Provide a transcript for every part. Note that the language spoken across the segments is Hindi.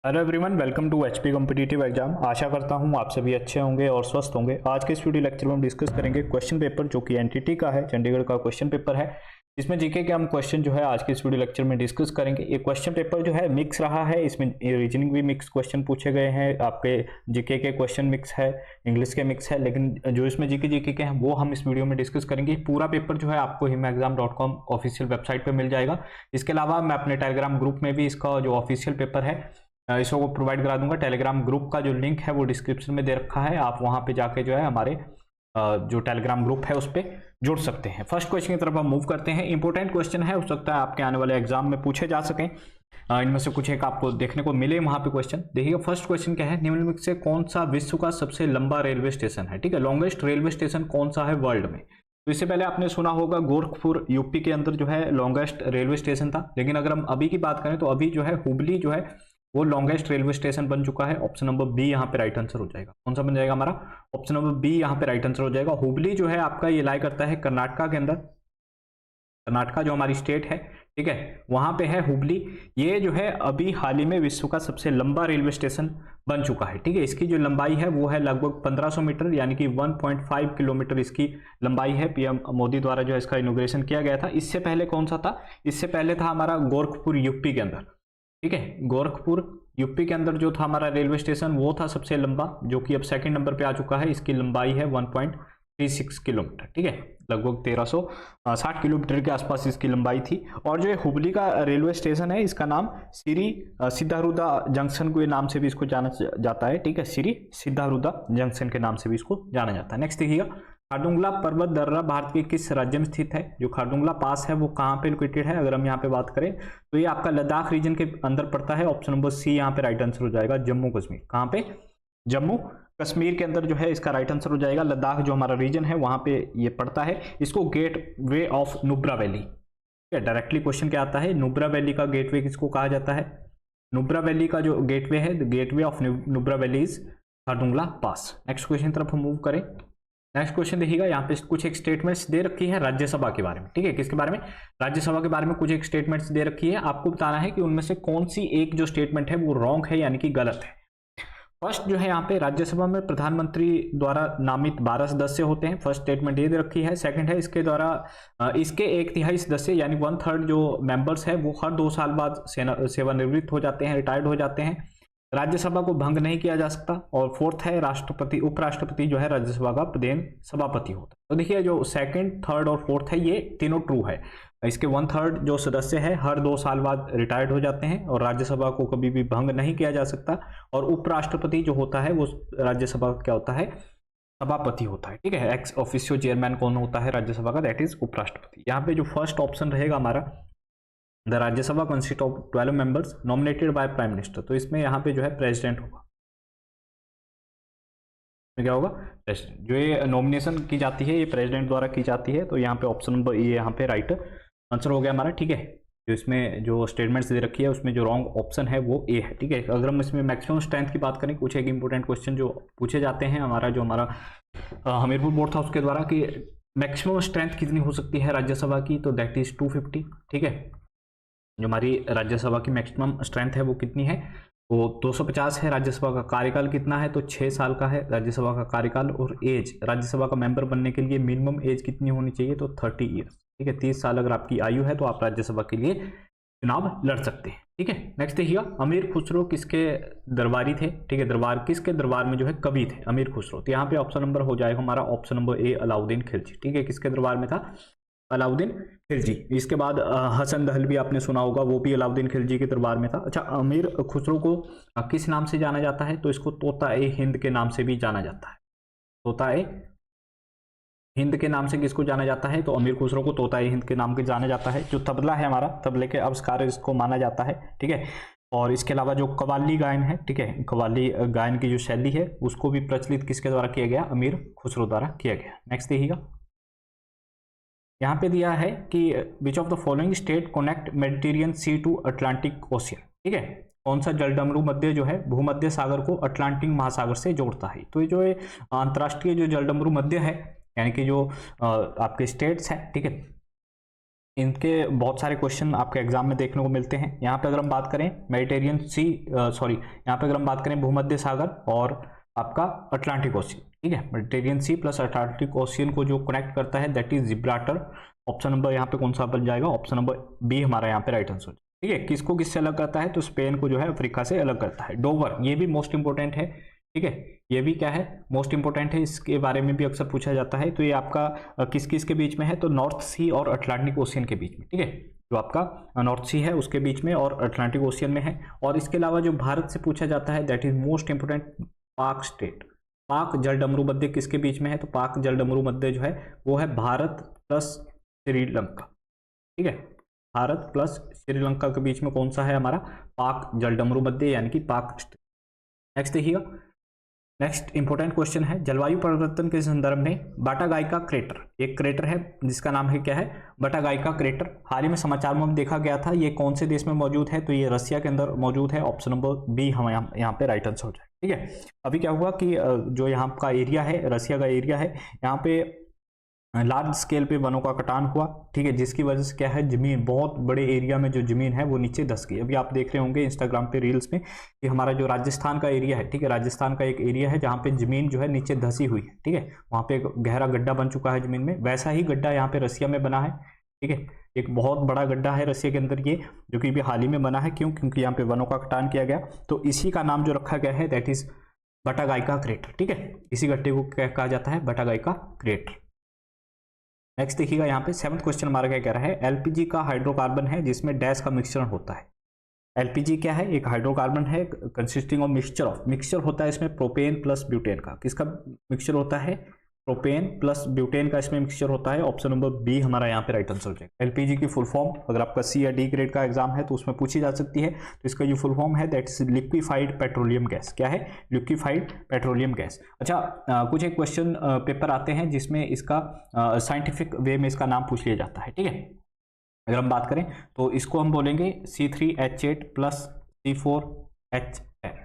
Hello everyone, welcome to HP competitive exam. आशा करता हूँ आप सभी अच्छे होंगे और स्वस्थ होंगे। आज के इस वीडियो लेक्चर में हम डिस्कस करेंगे क्वेश्चन पेपर जो कि एनटीटी का है, चंडीगढ़ का क्वेश्चन पेपर है। इसमें जीके के हम क्वेश्चन जो है आज के इस वीडियो लेक्चर में डिस्कस करेंगे। ये क्वेश्चन पेपर जो है मिक्स रहा है, इसमें रीजनिंग भी मिक्स क्वेश्चन पूछे गए हैं, आपके जीके के क्वेश्चन मिक्स है, इंग्लिश के मिक्स है, लेकिन जो इसमें जीके के हैं वो हम इस वीडियो में डिस्कस करेंगे। पूरा पेपर जो है आपको himaexam.com ऑफिशियल वेबसाइट पर मिल जाएगा। इसके अलावा मैं अपने टेलीग्राम ग्रुप में भी इसका जो ऑफिशियल पेपर है इसको प्रोवाइड करा दूंगा। टेलीग्राम ग्रुप का जो लिंक है वो डिस्क्रिप्शन में दे रखा है, आप वहां पे जाके जो है हमारे जो टेलीग्राम ग्रुप है उस पर जुड़ सकते हैं। फर्स्ट क्वेश्चन की तरफ हम मूव करते हैं। इंपॉर्टेंट क्वेश्चन है, हो सकता है आपके आने वाले एग्जाम में पूछे जा सकें, इनमें से कुछ एक आपको देखने को मिले वहां पे क्वेश्चन। देखिएगा फर्स्ट क्वेश्चन क्या है, निम्नलिखित से कौन सा विश्व का सबसे लंबा रेलवे स्टेशन है। ठीक है, लॉन्गेस्ट रेलवे स्टेशन कौन सा है वर्ल्ड में। तो इससे पहले आपने सुना होगा गोरखपुर यूपी के अंदर जो है लॉन्गेस्ट रेलवे स्टेशन था, लेकिन अगर हम अभी की बात करें तो अभी जो है हुबली जो है वो लॉन्गेस्ट रेलवे स्टेशन बन चुका है। ऑप्शन नंबर बी यहाँ पे राइट आंसर हो जाएगा। कौन सा बन जाएगा हमारा, ऑप्शन नंबर बी यहाँ पे राइट आंसर हो जाएगा। हुबली जो है आपका ये लाई करता है कर्नाटका के अंदर, कर्नाटका जो हमारी स्टेट है, ठीक है, वहां पे है हुबली। ये जो है अभी हाल ही में विश्व का सबसे लंबा रेलवे स्टेशन बन चुका है। ठीक है, इसकी जो लंबाई है वो है लगभग 1500 मीटर, यानी कि 1.5 किलोमीटर इसकी लंबाई है। पीएम मोदी द्वारा जो है इसका इनॉग्रेशन किया गया था। इससे पहले कौन सा था, इससे पहले था हमारा गोरखपुर यूपी के अंदर। ठीक है, गोरखपुर यूपी के अंदर जो था हमारा रेलवे स्टेशन वो था सबसे लंबा, जो कि अब सेकंड नंबर पे आ चुका है। इसकी लंबाई है 1.36 किलोमीटर। ठीक है, लगभग 1360 किलोमीटर के आसपास इसकी लंबाई थी। और जो हुबली का रेलवे स्टेशन है इसका नाम श्री सिद्धारूढ़ा जंक्शन के नाम से भी इसको जाना जाता है। ठीक है, श्री सिद्धारूढ़ा जंक्शन के नाम से भी इसको जाना जाता है। नेक्स्ट देखिएगा, खारदुंगला पर्वत दर्रा भारत के किस राज्य में स्थित है। जो खारदुंगला पास है वो कहाँ पे लोकेटेड है, अगर हम यहाँ पे बात करें तो ये आपका लद्दाख रीजन के अंदर पड़ता है। ऑप्शन नंबर सी यहाँ पे राइट आंसर हो जाएगा, जम्मू कश्मीर। कहाँ पे, जम्मू कश्मीर के अंदर जो है इसका राइट आंसर हो जाएगा। लद्दाख जो हमारा रीजन है वहां पे ये पड़ता है। इसको gateway of Nubra valley, directly question क्या आता है, नुब्रा वैली का गेटवे किसको कहा जाता है। नुब्रा वैली का जो गेटवे है, gateway of Nubra valley is Khardungla pass. Next question तरफ हम मूव करें। नेक्स्ट क्वेश्चन देखिएगा, यहाँ पे कुछ एक स्टेटमेंट्स दे रखी है राज्यसभा के बारे में। ठीक है, किसके बारे में, राज्यसभा के बारे में कुछ एक स्टेटमेंट्स दे रखी है। आपको बताना है कि उनमें से कौन सी एक जो स्टेटमेंट है वो रॉन्ग है यानी कि गलत है। फर्स्ट जो है यहाँ पे राज्यसभा में प्रधानमंत्री द्वारा नामित 12 सदस्य होते हैं। फर्स्ट स्टेटमेंट ये दे रखी है। सेकंड है इसके द्वारा इसके 1/3 सदस्य यानी 1/3 जो मेंबर्स है वो हर 2 साल बाद सेवानिवृत्त हो जाते हैं, रिटायर्ड हो जाते हैं। राज्यसभा को भंग नहीं किया जा सकता। और फोर्थ है राष्ट्रपति, उपराष्ट्रपति जो है राज्यसभा का प्रधान सभापति होता है। तो देखिए जो सेकंड, थर्ड और फोर्थ है ये तीनों ट्रू है। इसके 1/3 जो सदस्य है हर 2 साल बाद रिटायर्ड हो जाते हैं और राज्यसभा को कभी भी भंग नहीं किया जा सकता। और उपराष्ट्रपति जो होता है वो राज्यसभा का क्या होता है, सभापति होता है। ठीक है, एक्स ऑफिशियो चेयरमैन कौन होता है राज्यसभा का, दैट इज उपराष्ट्रपति। यहाँ पे जो फर्स्ट ऑप्शन रहेगा हमारा, the Rajya Sabha consist of 12 members nominated by prime minister. तो इसमें यहाँ पे जो है प्रेसिडेंट होगा, क्या होगा, प्रेसिडेंट। जो ये नॉमिनेशन की जाती है ये प्रेसिडेंट द्वारा की जाती है। तो यहाँ पे ऑप्शन नंबर ये यहाँ पे राइट आंसर हो गया हमारा। ठीक है, जो इसमें जो स्टेटमेंट्स दे रखी है उसमें जो रॉन्ग ऑप्शन है वो ए है। ठीक है, अगर हम इसमें मैक्सिमम स्ट्रेंथ की बात करें, कुछ एक इंपॉर्टेंट क्वेश्चन जो पूछे जाते हैं हमारा हमीरपुर बोर्ड था उसके द्वारा कि मैक्सिमम स्ट्रेंथ कितनी हो सकती है राज्यसभा की, तो दैट इज 250। ठीक है, जो हमारी राज्यसभा की मैक्सिमम स्ट्रेंथ है वो कितनी है, वो 250 है। राज्यसभा का कार्यकाल कितना है, तो 6 साल का है राज्यसभा का कार्यकाल। और एज, राज्यसभा का मेंबर बनने के लिए मिनिमम एज कितनी होनी चाहिए, तो 30 ईयर्स। ठीक है, 30 साल अगर आपकी आयु है तो आप राज्यसभा के लिए चुनाव लड़ सकते हैं। ठीक है, नेक्स्ट देखिएगा, अमीर खुसरो किसके दरबारी थे। ठीक है, दरबार किसके दरबार में जो है कवि थे अमीर खुसरो। तो यहाँ पे ऑप्शन नंबर हो जाएगा हमारा option number A, Alauddin Khilji. ठीक है, किसके दरबार में था, अलाउद्दीन खिलजी। इसके बाद हसन दहलवी आपने सुना होगा, वो भी अलाउद्दीन खिलजी के दरबार में था। अच्छा, अमीर खुसरो को किस नाम से जाना जाता है, तो इसको तोता ए हिंद के नाम से भी जाना जाता है। तोता ए हिंद के नाम से किसको जाना जाता है, तो अमीर खुसरो को तोता ए हिंद के नाम से जाना जाता है। जो तबला है हमारा, तबले के आविष्कार इसको माना जाता है। ठीक है, और इसके अलावा जो कव्वाली गायन है, ठीक है, कव्वाली गायन की जो शैली है उसको भी प्रचलित किसके द्वारा किया गया, अमीर खुसरो द्वारा किया गया। नेक्स्ट देखिएगा, यहाँ पे दिया है कि which of the following state connect Mediterranean sea to Atlantic ocean. ठीक है, कौन सा जलडमरू मध्य जो है भूमध्य सागर को अटलांटिक महासागर से जोड़ता है। तो ये जो अंतर्राष्ट्रीय जो जलडमरू मध्य है यानी कि जो आपके स्टेट्स हैं, ठीक है, इनके बहुत सारे क्वेश्चन आपके एग्जाम में देखने को मिलते हैं। यहाँ पे अगर हम बात करें मेडिटेरियन सी यहाँ पे अगर हम बात करें भूमध्य सागर और आपका अटलांटिक ओशियन, ठीक है, Mediterranean sea plus Atlantic ocean को जो कनेक्ट करता है that is Gibraltar. Option number यहाँ पे कौन सा बन जाएगा, ऑप्शन नंबर बी हमारा यहाँ पे राइट आंसर, ठीक है। किसको किससे अलग करता है, तो स्पेन को जो है अफ्रीका से अलग करता है। डोवर, ये भी मोस्ट इंपोर्टेंट है, ठीक है, ये भी क्या है, मोस्ट इंपोर्टेंट है, इसके बारे में भी अक्सर पूछा जाता है। तो ये आपका किस किस के बीच में है, तो नॉर्थ सी और अटलांटिक ओशियन के बीच में, ठीक है, जो आपका नॉर्थ सी है उसके बीच में और अटलांटिक ओशियन में है। और इसके अलावा जो भारत से पूछा जाता है दैट इज मोस्ट इंपोर्टेंट, पाक स्टेट। पाक जलडमरू मध्य किसके बीच में है, तो पाक जलडमरू मध्य जो है वो है भारत प्लस श्रीलंका, ठीक है, भारत प्लस श्रीलंका के बीच में कौन सा है हमारा, पाक जलडमरू मध्य यानी कि पाक स्टेट। नेक्स्ट देखिएगा, नेक्स्ट इंपॉर्टेंट क्वेश्चन है, जलवायु परिवर्तन के संदर्भ में बाटागाइका क्रेटर, एक क्रेटर है जिसका नाम है क्या है, बाटागाइका क्रेटर। हाल ही में समाचार में देखा गया था, ये कौन से देश में मौजूद है, तो ये रसिया के अंदर मौजूद है। ऑप्शन नंबर बी हम यहाँ पे राइट आंसर हो जाए, ठीक है। अभी क्या हुआ कि जो यहाँ का एरिया है, रसिया का एरिया है, यहाँ पे लार्ज स्केल पे वनों का कटान हुआ, ठीक है, जिसकी वजह से क्या है, जमीन बहुत बड़े एरिया में जो जमीन है वो नीचे धस गई। अभी आप देख रहे होंगे इंस्टाग्राम पे रील्स में कि हमारा जो राजस्थान का एरिया है, ठीक है, राजस्थान का एक एरिया है जहाँ पे जमीन जो है नीचे धसी हुई है, ठीक है, वहाँ पे एक गहरा गड्ढा बन चुका है जमीन में। वैसा ही गड्ढा यहाँ पे रसिया में बना है, ठीक है, एक बहुत बड़ा गड्ढा है रसिया के अंदर ये, जो कि भी हाल ही में बना है। क्यों, क्योंकि यहाँ पे वनों का कटान किया गया, तो इसी का नाम जो रखा गया है दैट इज बाटागाइका क्रेटर, ठीक है, इसी गड्ढे को क्या कहा जाता है, बाटागाइका क्रेटर। नेक्स्ट देखिएगा, यहाँ पे 7th क्वेश्चन हमारा क्या कह रहा है, एलपीजी का हाइड्रोकार्बन है जिसमें डैश का मिश्रण होता है। एलपीजी क्या है, एक हाइड्रोकार्बन है कंसिस्टिंग ऑफ मिक्सचर होता है इसमें प्रोपेन प्लस ब्यूटेन का। किसका मिक्सचर होता है, प्रोपेन प्लस ब्यूटेन का इसमें मिक्सचर होता है। ऑप्शन नंबर बी हमारा यहाँ पे राइट आंसर हो जाएगा। एलपीजी की फुल फॉर्म अगर आपका सी या डी ग्रेड का एग्जाम है तो उसमें पूछी जा सकती है, तो इसका जो फुल फॉर्म है that is liquefied petroleum gas. क्या है, लिक्विफाइड पेट्रोलियम गैस। अच्छा, कुछ एक क्वेश्चन पेपर आते हैं जिसमें इसका साइंटिफिक वे में इसका नाम पूछ लिया जाता है, ठीक है। अगर हम बात करें तो इसको हम बोलेंगे C3H8 प्लस C4H10,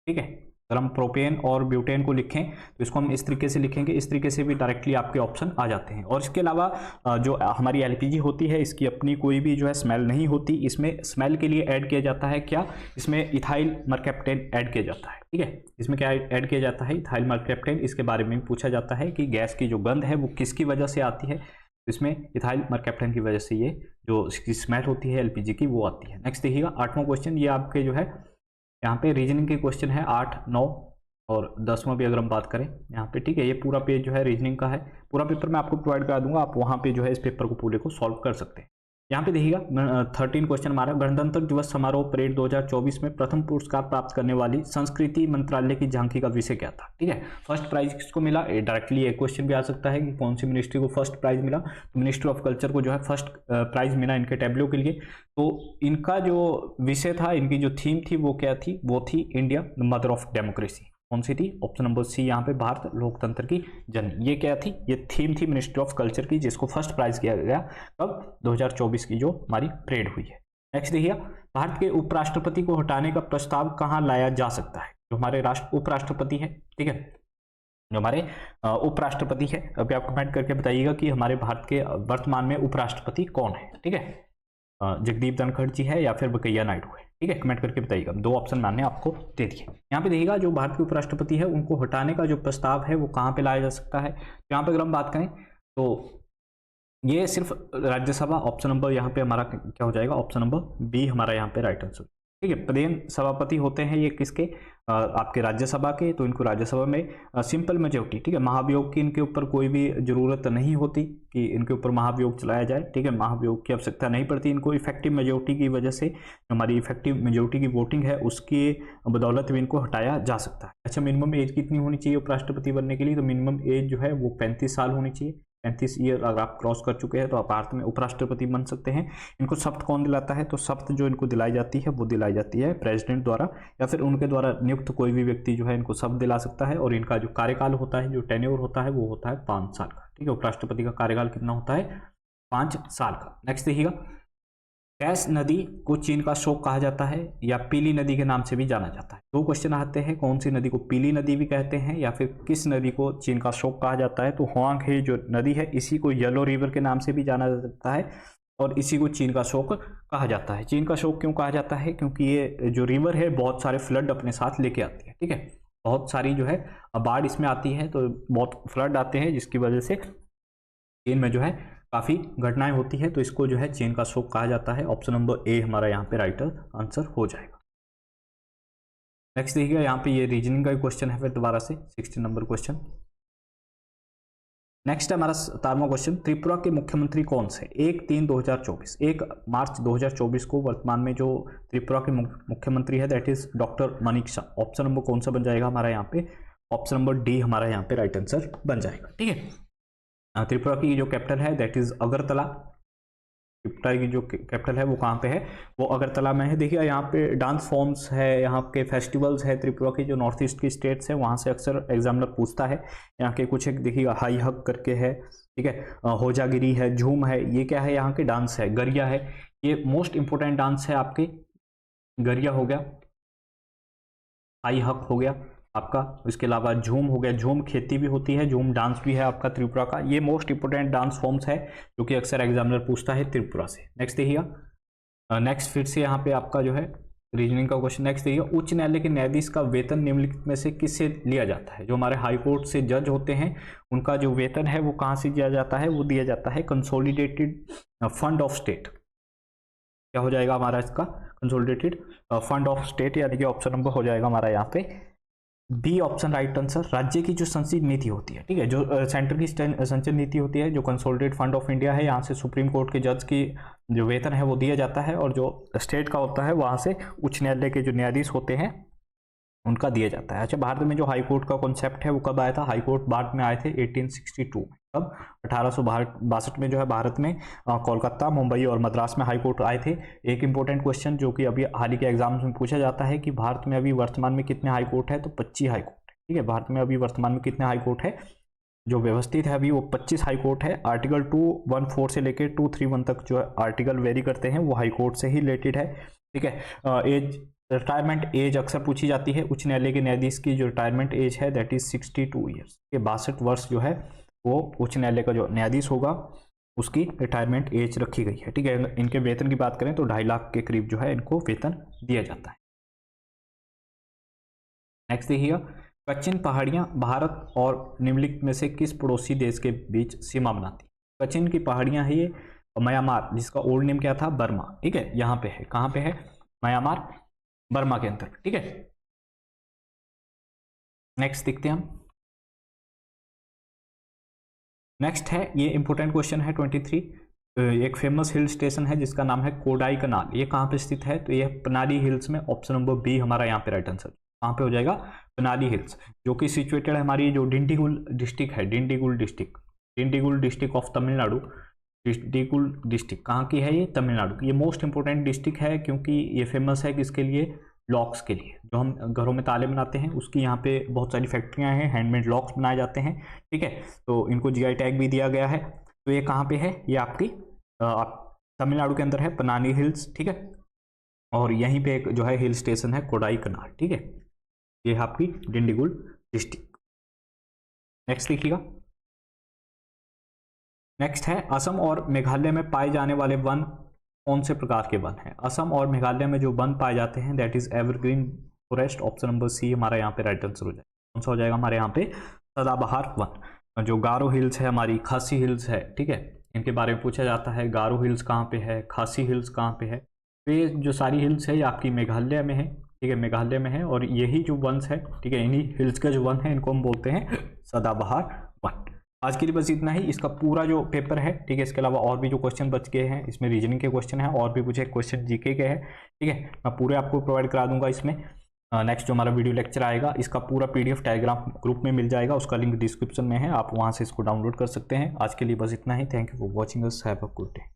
ठीक है। अगर हम प्रोपेन और ब्यूटेन को लिखें तो इसको हम इस तरीके से लिखेंगे, इस तरीके से भी डायरेक्टली आपके ऑप्शन आ जाते हैं। और इसके अलावा जो हमारी एलपीजी होती है इसकी अपनी कोई भी जो है स्मेल नहीं होती, इसमें स्मेल के लिए ऐड किया जाता है क्या, इसमें इथाइल मरकैप्टेन ऐड किया जाता है, ठीक है। इसमें क्या ऐड किया जाता है, इथाइल मरकैप्टेन। इसके बारे में पूछा जाता है कि गैस की जो गंध है वो किसकी वजह से आती है, इसमें इथाइल मरकैप्टेन की वजह से ये जो इसकी स्मेल होती है एलपीजी की वो आती है। नेक्स्ट देखिएगा 8वां क्वेश्चन, ये आपके जो है यहाँ पे रीजनिंग के क्वेश्चन है 8, 9 और 10वां भी अगर हम बात करें यहाँ पे, ठीक है। ये पूरा पेज जो है रीजनिंग का है, पूरा पेपर मैं आपको प्रोवाइड करा दूंगा, आप वहाँ पे जो है इस पेपर को पूरे को सॉल्व कर सकते हैं। यहाँ पे देखिएगा 13 क्वेश्चन हमारा, गणतंत्र दिवस समारोह परेड 2024 में प्रथम पुरस्कार प्राप्त करने वाली संस्कृति मंत्रालय की झांकी का विषय क्या था, ठीक है। फर्स्ट प्राइज किसको मिला, डायरेक्टली एक क्वेश्चन भी आ सकता है कि कौन सी मिनिस्ट्री को फर्स्ट प्राइज मिला, तो मिनिस्ट्री ऑफ कल्चर को जो है फर्स्ट प्राइज मिला इनके टैबलो के लिए। तो इनका जो विषय था, इनकी जो थीम थी वो क्या थी, वो थी India the mother of democracy. कौन सी थी, ऑप्शन नंबर सी यहाँ पे भारत लोकतंत्र की जननी। ये क्या थी, ये थीम थी मिनिस्ट्री ऑफ कल्चर की, जिसको फर्स्ट प्राइज किया गया कब, 2024 की जो हमारी परेड हुई है। नेक्स्ट देखिए, भारत के उपराष्ट्रपति को हटाने का प्रस्ताव कहाँ लाया जा सकता है, जो हमारे उपराष्ट्रपति है, ठीक है, जो हमारे उपराष्ट्रपति है। अभी आप कमेंट करके बताइएगा कि हमारे भारत के वर्तमान में उपराष्ट्रपति कौन है, ठीक है, जगदीप धनखड़ जी है या फिर वेंकैया नायडू है, ठीक है, कमेंट करके बताइएगा। 2 ऑप्शन मैंने आपको दे दिए। यहाँ पे देखिएगा जो भारत के उपराष्ट्रपति है उनको हटाने का जो प्रस्ताव है वो कहाँ पे लाया जा सकता है। यहाँ पे अगर हम बात करें तो ये सिर्फ राज्यसभा, ऑप्शन नंबर यहाँ पे हमारा क्या हो जाएगा, ऑप्शन नंबर बी हमारा यहाँ पे राइट आंसर, ठीक है। प्रदेश सभापति होते हैं ये किसके, आपके राज्यसभा के, तो इनको राज्यसभा में सिंपल मेजोरिटी, ठीक है, महाभियोग की इनके ऊपर कोई भी जरूरत नहीं होती कि इनके ऊपर महाभियोग चलाया जाए, ठीक है, महाभियोग की आवश्यकता नहीं पड़ती इनको। इफेक्टिव मेजोरिटी की वजह से, हमारी इफेक्टिव मेजोरिटी की वोटिंग है उसकी बदौलत भी इनको हटाया जा सकता है। अच्छा, मिनिमम एज कितनी होनी चाहिए उपराष्ट्रपति बनने के लिए, तो मिनिमम एज जो है वो 35 साल होनी चाहिए। 35 ईयर अगर आप क्रॉस कर चुके हैं तो आप भारत में उपराष्ट्रपति बन सकते हैं। इनको शपथ कौन दिलाता है, तो शपथ जो इनको दिलाई जाती है वो दिलाई जाती है प्रेसिडेंट द्वारा या फिर उनके द्वारा नियुक्त कोई भी व्यक्ति जो है इनको शपथ दिला सकता है। और इनका जो कार्यकाल होता है, जो टेन्योर होता है वो होता है 5 साल का, ठीक है। उपराष्ट्रपति का कार्यकाल कितना होता है, 5 साल का। नेक्स्ट देखिएगा डैश नदी को चीन का शोक कहा जाता है या पीली नदी के नाम से भी जाना जाता है। दो क्वेश्चन आते हैं, कौन सी नदी को पीली नदी भी कहते हैं या फिर किस नदी को चीन का शोक कहा जाता है। तो हुआंग हे जो नदी है इसी को येलो रिवर के नाम से भी जाना जाता है और इसी को चीन का शोक कहा जाता है। चीन का शोक क्यों कहा जाता है? क्योंकि ये जो रिवर है बहुत सारे फ्लड अपने साथ लेके आती है, ठीक है, बहुत सारी जो है बाढ़ इसमें आती है, तो बहुत फ्लड आते हैं जिसकी वजह से चीन में जो है काफ़ी घटनाएं होती है, तो इसको जो है चीन का शोक कहा जाता है। ऑप्शन नंबर ए हमारा यहाँ पे राइट आंसर हो जाएगा। नेक्स्ट देखिएगा, यहाँ पे ये रीजनिंग का क्वेश्चन है फिर दोबारा से 16 नंबर क्वेश्चन। नेक्स्ट है हमारा 17वां क्वेश्चन, त्रिपुरा के मुख्यमंत्री कौन से? 1/3/2024, 1 मार्च 2024 को वर्तमान में जो त्रिपुरा के मुख्यमंत्री है that is doctor Manik Shah. Option number कौन सा बन जाएगा हमारा यहाँ पे? ऑप्शन नंबर डी हमारा यहाँ पे राइट आंसर बन जाएगा, ठीक है। त्रिपुरा की जो कैपिटल है दैट इज अगरतला। त्रिपुरा की जो कैपिटल है वो कहाँ पे है? वो अगरतला में है। देखिए यहाँ पे डांस फॉर्म्स है, यहाँ के फेस्टिवल्स है, त्रिपुरा की जो नॉर्थ ईस्ट की स्टेट्स है वहाँ से अक्सर एग्जामिनर पूछता है। यहाँ के कुछ एक देखिएगा हाई हक करके है, ठीक है, होजागिरी है, झूम है, ये क्या है? यहाँ के डांस है, गरिया है, ये मोस्ट इंपोर्टेंट डांस है आपके, गरिया हो गया, हाई हक हो गया आपका, इसके अलावा झूम हो गया, झूम खेती भी होती है, झूम डांस भी है आपका त्रिपुरा का। ये मोस्ट इंपोर्टेंट डांस फॉर्म्स है जो कि अक्सर एग्जामिनर पूछता है त्रिपुरा से। नेक्स्ट देखिएगा, नेक्स्ट फिर से यहाँ पे आपका जो है रीजनिंग का क्वेश्चन। नेक्स्ट देखिए, उच्च न्यायालय के न्यायाधीश का वेतन निम्नलिखित में से किससे लिया जाता है? जो हमारे हाई कोर्ट से जज होते हैं उनका जो वेतन है वो कहाँ से दिया जाता है? वो दिया जाता है कंसोलिडेटेड फंड ऑफ स्टेट। क्या हो जाएगा हमारा इसका? कंसोलिडेटेड फंड ऑफ स्टेट, यानी कि ऑप्शन नंबर हो जाएगा हमारा यहाँ पे बी ऑप्शन राइट आंसर। राज्य की जो संचित नीति होती है, ठीक है, जो सेंटर की संचित नीति होती है, जो कंसोलिडेटेड फंड ऑफ इंडिया है, यहाँ से सुप्रीम कोर्ट के जज की जो वेतन है वो दिया जाता है, और जो स्टेट का होता है वहाँ से उच्च न्यायालय के जो न्यायाधीश होते हैं उनका दिया जाता है। अच्छा, भारत में जो हाई कोर्ट का कॉन्सेप्ट है वो कब आया था? हाई कोर्ट भारत में आए थे 1862 में। कब? 1862 में जो है भारत में कोलकाता, मुंबई और मद्रास में हाई कोर्ट आए थे। एक इंपॉर्टेंट क्वेश्चन जो कि अभी हाल ही के एग्जाम्स में पूछा जाता है कि भारत में अभी वर्तमान में कितने हाई कोर्ट है? तो 25 हाई कोर्ट है, ठीक है। भारत में अभी वर्तमान में कितने हाई कोर्ट है? जो व्यवस्थित है अभी वो 25 हाई कोर्ट है। आर्टिकल 214 से लेकर 231 तक जो आर्टिकल वेरी करते हैं वो हाई कोर्ट से ही रिलेटेड है, ठीक है। एज रिटायरमेंट एज अक्सर पूछी जाती है। उच्च न्यायालय के न्यायाधीश की जो रिटायरमेंट एज है दैट इज 62 ईयर्स। ये 62 वर्ष जो है वो उच्च न्यायालय का जो न्यायाधीश होगा उसकी रिटायरमेंट एज रखी गई है, ठीक है। इनके वेतन की बात करें तो 2.5 लाख के करीब जो है इनको वेतन दिया जाता है। नेक्स्ट देखिएगा, कचिन पहाड़ियां भारत और निम्नलिखित में से किस पड़ोसी देश के बीच सीमा बनाती? कचिन की पहाड़ियां है ये म्यांमार, जिसका ओल्ड नेम क्या था? बर्मा, ठीक है, यहाँ पे है। कहाँ पे है? म्यांमार, बर्मा के अंदर, ठीक है। नेक्स्ट देखते हैं हम। नेक्स्ट है, ये इंपॉर्टेंट क्वेश्चन है 23। एक फेमस हिल स्टेशन है जिसका नाम है कोडाई कनाल। ये कहाँ पे स्थित है? तो ये पनाली हिल्स में। ऑप्शन नंबर बी हमारा यहाँ पे राइट आंसर कहाँ पे हो जाएगा? पनाली हिल्स, जो कि सिचुएटेड है हमारी जो डिंडीगुल डिस्ट्रिक्ट है, Dindigul district of Tamil Nadu. Dindigul district कहाँ की है? ये तमिलनाडु की। ये मोस्ट इंपोर्टेंट डिस्ट्रिक्ट है क्योंकि ये फेमस है किसके लिए? लॉक्स के लिए। जो हम घरों में ताले बनाते हैं उसकी यहाँ पे बहुत सारी फैक्ट्रियाँ हैं, हैंडमेड लॉक्स बनाए जाते हैं, ठीक है। तो इनको जीआई टैग भी दिया गया है। तो ये कहाँ पे है? ये आपकी तमिलनाडु के अंदर है, पनानी हिल्स, ठीक है। और यहीं पे एक जो है हिल स्टेशन है कोडाई कनाल, ठीक है। ये है आपकी डिंडीगुल डिस्ट्रिक्ट। नेक्स्ट देखिएगा, नेक्स्ट है असम और मेघालय में पाए जाने वाले वन कौन से प्रकार के वन हैं? असम और मेघालय में जो वन पाए जाते हैं that is evergreen forest. Option number C हमारा यहाँ पे राइट आंसर हो जाएगा। कौन सा हो जाएगा हमारे यहाँ पे? सदाबहार वन। जो गारो हिल्स है हमारी, खासी हिल्स है, ठीक है, इनके बारे में पूछा जाता है। गारो हिल्स कहाँ पे है? खासी हिल्स कहाँ पे है? तो ये जो सारी हिल्स है ये आपकी मेघालय में है, ठीक है, मेघालय में है। और यही जो वंस है, ठीक है, इन्हीं हिल्स का जो वन है इनको हम बोलते हैं सदाबहार वन। आज के लिए बस इतना ही। इसका पूरा जो पेपर है, ठीक है, इसके अलावा और भी जो क्वेश्चन बच गए हैं इसमें रीजनिंग के क्वेश्चन है और भी कुछ एक क्वेश्चन जीके के हैं, ठीक है, मैं पूरे आपको प्रोवाइड करा दूंगा इसमें। नेक्स्ट जो हमारा वीडियो लेक्चर आएगा इसका पूरा पीडीएफ टेलीग्राम ग्रुप में मिल जाएगा, उसका लिंक डिस्क्रिप्शन में है, आप वहां से इसको डाउनलोड कर सकते हैं। आज के लिए बस इतना ही। Thank you for watching us, have a good day.